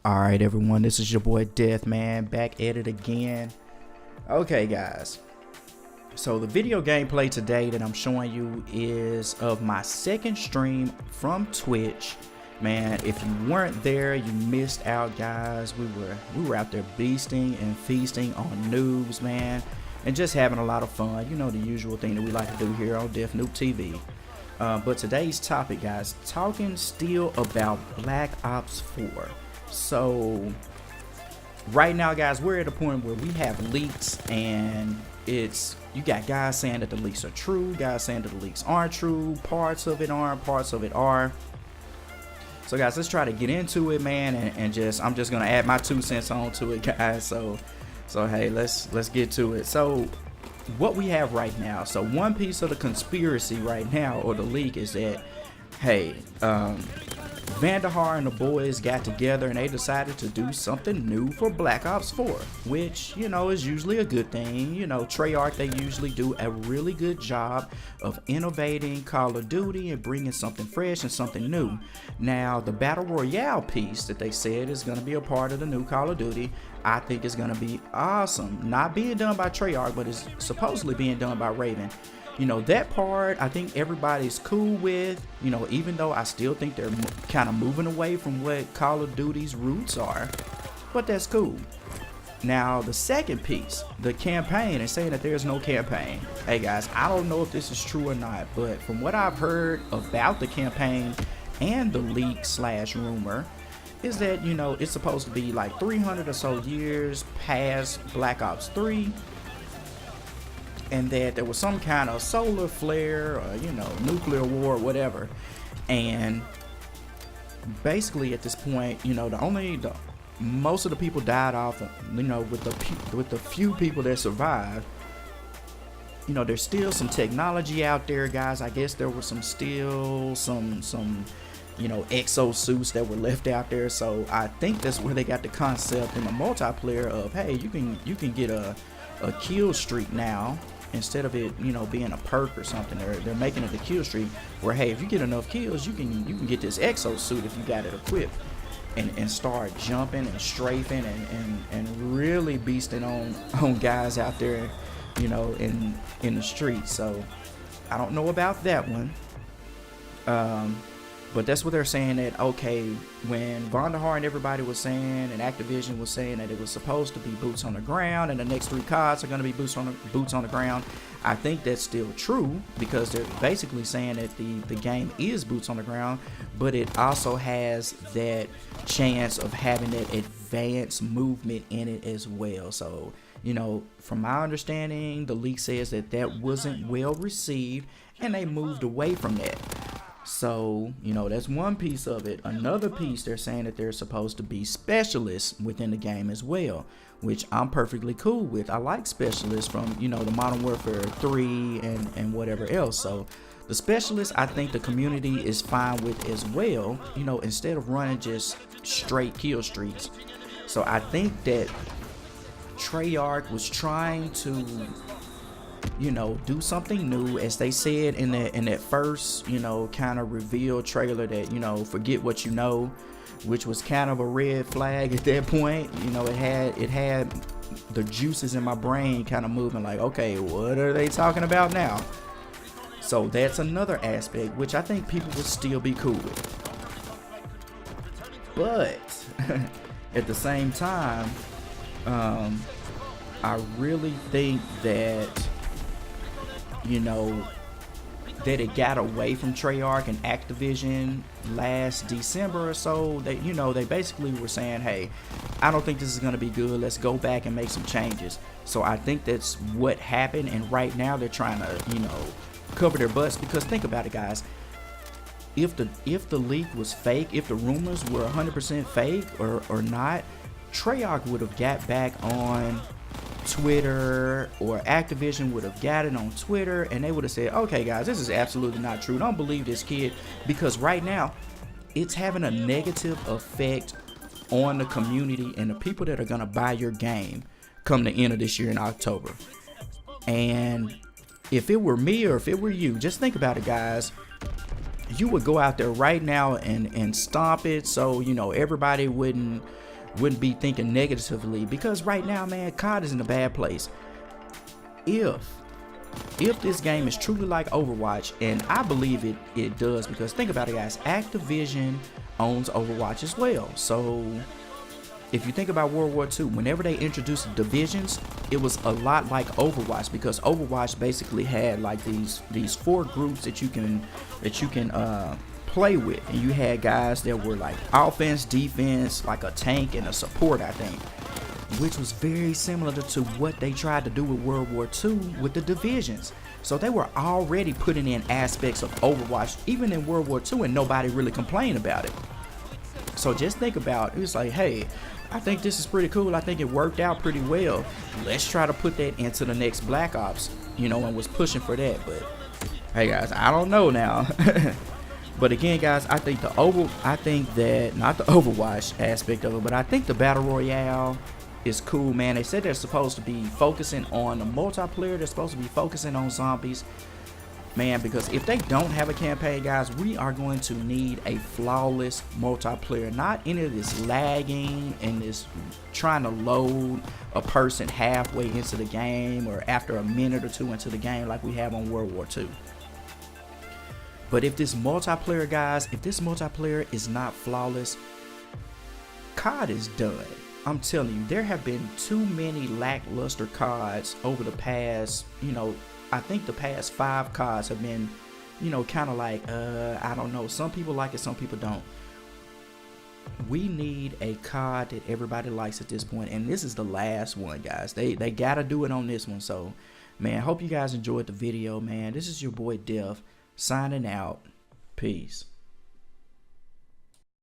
Alright everyone, this is your boy Death Man back at it again. Okay guys, so the video gameplay today that I'm showing you is of my second stream from Twitch. Man, if you weren't there, you missed out guys. We were out there beasting and feasting on noobs, man, and just having a lot of fun. You know, the usual thing that we like to do here on Death Noob TV. But today's topic, guys, talking still about Black Ops 4. So right now guys, we're at a point where we have leaks, and you got guys saying that the leaks are true, guys saying that the leaks aren't true, parts of it aren't, parts of it are. So guys, let's try to get into it, man, and I'm just gonna add my 2 cents onto it, guys. So hey, let's get to it. So what we have right now, so one piece of the conspiracy right now, or the leak, is that hey, Vandahar and the boys got together and they decided to do something new for Black Ops 4, which, you know, is usually a good thing. You know, Treyarch, they usually do a really good job of innovating Call of Duty and bringing something fresh and something new. Now, the Battle Royale piece that they said is going to be a part of the new Call of Duty, I think is going to be awesome. Not being done by Treyarch, but it's supposedly being done by Raven. You know, that part I think everybody's cool with, you know, even though I still think they're kind of moving away from what Call of Duty's roots are, but that's cool. Now the second piece, the campaign, and saying that there's no campaign. Hey guys, I don't know if this is true or not, but from what I've heard about the campaign and the leak slash rumor is that, you know, it's supposed to be like 300 or so years past Black Ops 3. And that there was some kind of solar flare or, you know, nuclear war or whatever. And basically at this point, you know, most of the people died off, you know, with the few people that survived. You know, there's still some technology out there, guys. I guess there was some you know, exosuits that were left out there. So I think that's where they got the concept in the multiplayer of, hey, you can get a kill streak now. Instead of it, you know, being a perk or something, they're making it a kill streak where, hey, if you get enough kills, you can get this exosuit if you got it equipped, and start jumping and strafing and really beasting on guys out there, you know, in the streets. So I don't know about that one, but that's what they're saying, that okay, when Vandahar and everybody was saying, and Activision was saying that it was supposed to be boots on the ground, and the next 3 CODs are going to be boots on the ground. I think that's still true, because they're basically saying that the game is boots on the ground, but it also has that chance of having that advanced movement in it as well. So, you know, from my understanding, the leak says that wasn't well received, and they moved away from that. So, you know, that's one piece of it. Another piece, they're saying that there's supposed to be specialists within the game as well, which I'm perfectly cool with. I like specialists from, you know, the Modern Warfare 3 and whatever else. So the specialists, I think the community is fine with as well, you know, instead of running just straight kill streaks. So I think that Treyarch was trying to, you know, do something new, as they said in that first, you know, kind of reveal trailer, that, you know, forget what you know, which was kind of a red flag at that point. You know, it had the juices in my brain kind of moving, like, okay, what are they talking about now? So that's another aspect which I think people would still be cool with. But at the same time, I really think that, you know, that it got away from Treyarch and Activision last December or so. They, you know, they basically were saying, hey, I don't think this is going to be good, let's go back and make some changes. So I think that's what happened, and right now they're trying to, you know, cover their butts, because think about it guys, if the leak was fake, if the rumors were 100% fake or not, Treyarch would have got back on Twitter, or Activision would have got it on Twitter, and they would have said, okay guys, this is absolutely not true, don't believe this kid, because right now it's having a negative effect on the community and the people that are going to buy your game come the end of this year in October. And if it were me, or if it were you, just think about it guys, you would go out there right now and stomp it, so, you know, everybody wouldn't wouldn't be thinking negatively, because right now, man, COD is in a bad place. If this game is truly like Overwatch, and I believe it does, because think about it, guys, Activision owns Overwatch as well. So if you think about World War II, whenever they introduced the divisions, it was a lot like Overwatch, because Overwatch basically had like these 4 groups that you can play with, and you had guys that were like offense, defense, like a tank and a support, I think, which was very similar to what they tried to do with World War II with the divisions. So they were already putting in aspects of Overwatch even in World War II, and nobody really complained about it. So just think about it. It's like, hey, I think this is pretty cool. I think it worked out pretty well. Let's try to put that into the next Black Ops, you know, and was pushing for that. But hey guys, I don't know now. But again, guys, I think not the Overwatch aspect of it, but I think the Battle Royale is cool, man. They said they're supposed to be focusing on the multiplayer. They're supposed to be focusing on zombies, man, because if they don't have a campaign, guys, we are going to need a flawless multiplayer. Not any of this lagging and this trying to load a person halfway into the game or after a minute or 2 into the game like we have on World War II. But if this multiplayer, guys, if this multiplayer is not flawless, COD is done. I'm telling you, there have been too many lackluster CODs over the past, you know, I think the past 5 CODs have been, you know, kind of like, I don't know. Some people like it, some people don't. We need a COD that everybody likes at this point, and this is the last one, guys. They gotta do it on this one. So, man, hope you guys enjoyed the video, man. This is your boy Def signing out. Peace.